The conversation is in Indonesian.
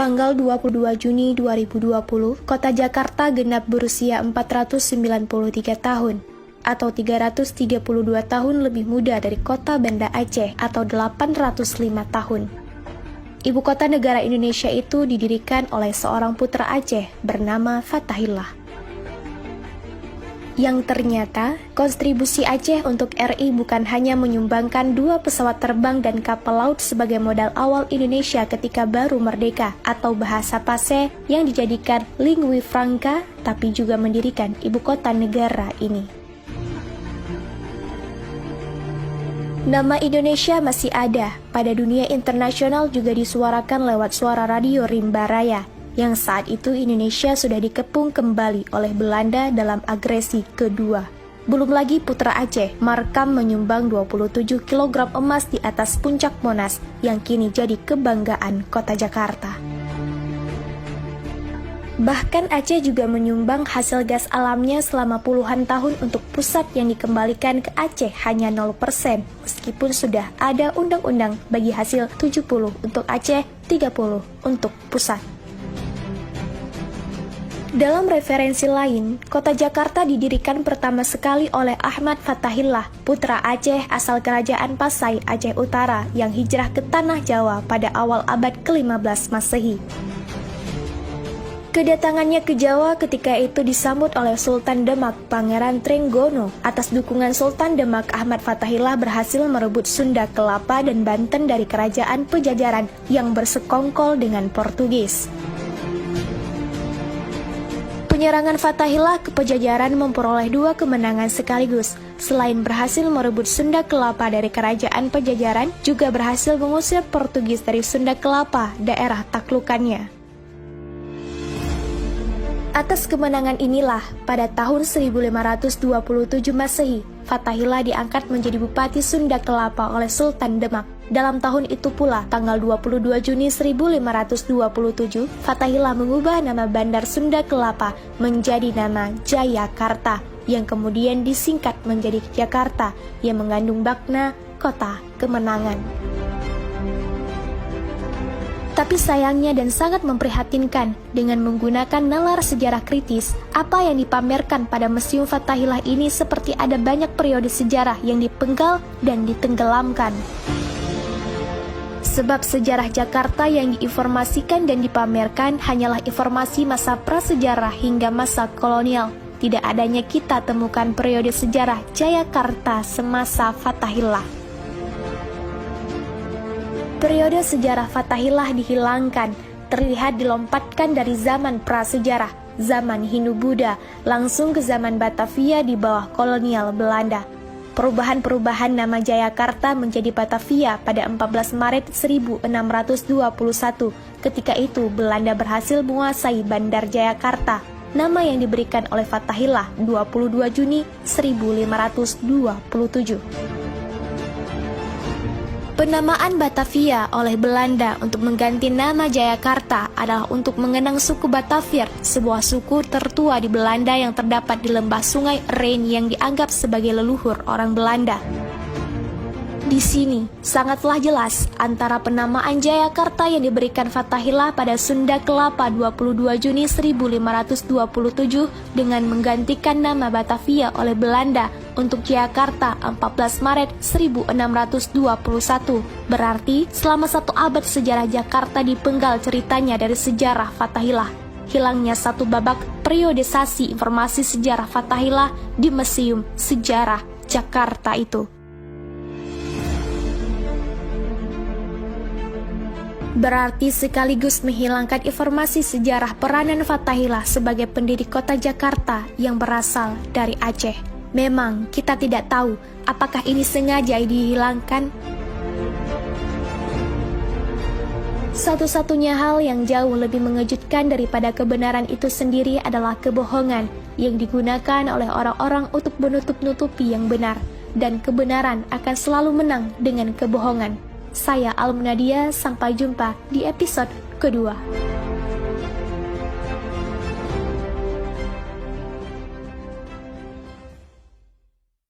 Tanggal 22 Juni 2020, Kota Jakarta genap berusia 493 tahun, atau 332 tahun lebih muda dari Kota Banda Aceh atau 805 tahun. Ibu kota negara Indonesia itu didirikan oleh seorang putra Aceh bernama Fathahillah. Yang ternyata, kontribusi Aceh untuk RI bukan hanya menyumbangkan 2 pesawat terbang dan kapal laut sebagai modal awal Indonesia ketika baru merdeka atau bahasa Pase yang dijadikan lingua franca, tapi juga mendirikan ibu kota negara ini. Nama Indonesia masih ada, pada dunia internasional juga disuarakan lewat suara radio Rimba Raya, yang saat itu Indonesia sudah dikepung kembali oleh Belanda dalam agresi kedua. Belum lagi putra Aceh, Markam menyumbang 27 kg emas di atas puncak Monas yang kini jadi kebanggaan kota Jakarta. Bahkan Aceh juga menyumbang hasil gas alamnya selama puluhan tahun untuk pusat yang dikembalikan ke Aceh hanya 0%, meskipun sudah ada undang-undang bagi hasil 70 untuk Aceh, 30 untuk pusat. Dalam referensi lain, kota Jakarta didirikan pertama sekali oleh Ahmad Fathahillah, putra Aceh asal kerajaan Pasai, Aceh Utara, yang hijrah ke Tanah Jawa pada awal abad ke-15 Masehi. Kedatangannya ke Jawa ketika itu disambut oleh Sultan Demak, Pangeran Trenggono. Atas dukungan Sultan Demak, Ahmad Fathahillah berhasil merebut Sunda Kelapa dan Banten dari kerajaan Pejajaran yang bersekongkol dengan Portugis. Penyerangan Fathahillah ke Pejajaran memperoleh 2 kemenangan sekaligus. Selain berhasil merebut Sunda Kelapa dari kerajaan Pejajaran, juga berhasil mengusir Portugis dari Sunda Kelapa, daerah taklukannya. Atas kemenangan inilah, pada tahun 1527 Masehi, Fathahillah diangkat menjadi Bupati Sunda Kelapa oleh Sultan Demak. Dalam tahun itu pula, tanggal 22 Juni 1527, Fathahillah mengubah nama Bandar Sunda Kelapa menjadi nama Jayakarta, yang kemudian disingkat menjadi Jakarta, yang mengandung makna kota kemenangan. Tapi sayangnya dan sangat memprihatinkan, dengan menggunakan nalar sejarah kritis, apa yang dipamerkan pada Museum Fathahillah ini seperti ada banyak periode sejarah yang dipenggal dan ditenggelamkan. Sebab sejarah Jakarta yang diinformasikan dan dipamerkan hanyalah informasi masa prasejarah hingga masa kolonial. Tidak adanya kita temukan periode sejarah Jayakarta semasa Fathahillah. Periode sejarah Fathahillah dihilangkan, terlihat dilompatkan dari zaman prasejarah, zaman Hindu-Buddha, langsung ke zaman Batavia di bawah kolonial Belanda. Perubahan-perubahan nama Jayakarta menjadi Batavia pada 14 Maret 1621. Ketika itu Belanda berhasil menguasai Bandar Jayakarta, nama yang diberikan oleh Fathahillah 22 Juni 1527. Penamaan Batavia oleh Belanda untuk mengganti nama Jayakarta adalah untuk mengenang suku Batavia, sebuah suku tertua di Belanda yang terdapat di lembah Sungai Rhein yang dianggap sebagai leluhur orang Belanda. Di sini sangatlah jelas antara penamaan Jayakarta yang diberikan Fathahillah pada Sunda Kelapa 22 Juni 1527 dengan menggantikan nama Batavia oleh Belanda untuk Jakarta 14 Maret 1621. Berarti selama 1 abad sejarah Jakarta dipenggal ceritanya dari sejarah Fathahillah. Hilangnya 1 babak periodisasi informasi sejarah Fathahillah di Museum Sejarah Jakarta itu. Berarti sekaligus menghilangkan informasi sejarah peranan Fathahillah sebagai pendiri kota Jakarta yang berasal dari Aceh. Memang kita tidak tahu apakah ini sengaja dihilangkan. Satu-satunya hal yang jauh lebih mengejutkan daripada kebenaran itu sendiri adalah kebohongan yang digunakan oleh orang-orang untuk menutup-nutupi yang benar, dan kebenaran akan selalu menang dengan kebohongan. Saya Almunadia, sampai jumpa di episode kedua.